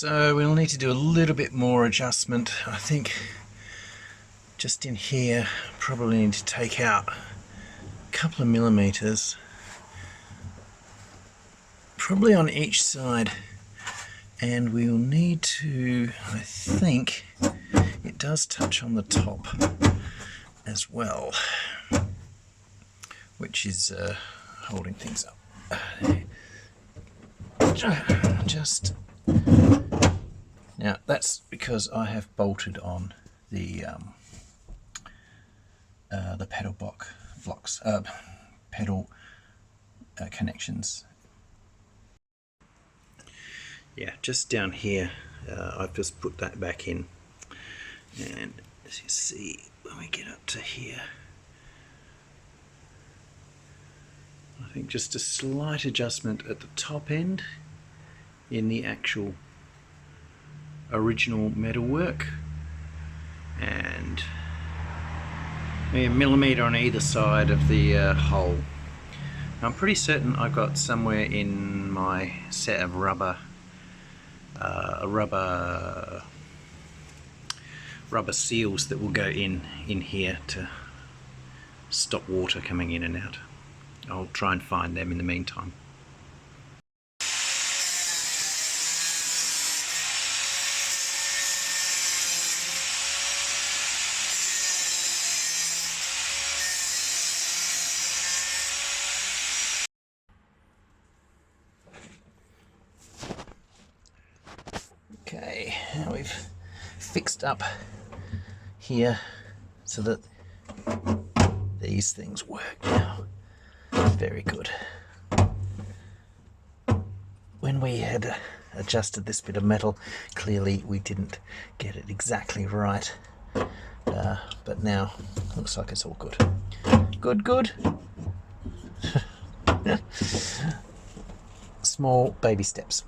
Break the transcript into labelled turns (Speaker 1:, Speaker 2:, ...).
Speaker 1: So we'll need to do a little bit more adjustment. I think just in here probably need to take out a couple of millimeters, probably on each side, and we'll need to, I think it does touch on the top as well, which is holding things up. Just now, that's because I have bolted on the pedal blocks, pedal connections. Yeah, just down here, I've just put that back in, and as you see, when we get up to here, I think just a slight adjustment at the top end in the actual original metalwork, and maybe a millimeter on either side of the hole. I'm pretty certain I've got somewhere in my set of rubber seals that will go in here to stop water coming in and out. I'll try and find them in the meantime. Okay, now we've fixed up here so that these things work now. Very good. When we had adjusted this bit of metal, clearly we didn't get it exactly right, but now looks like it's all good. Good. Small baby steps.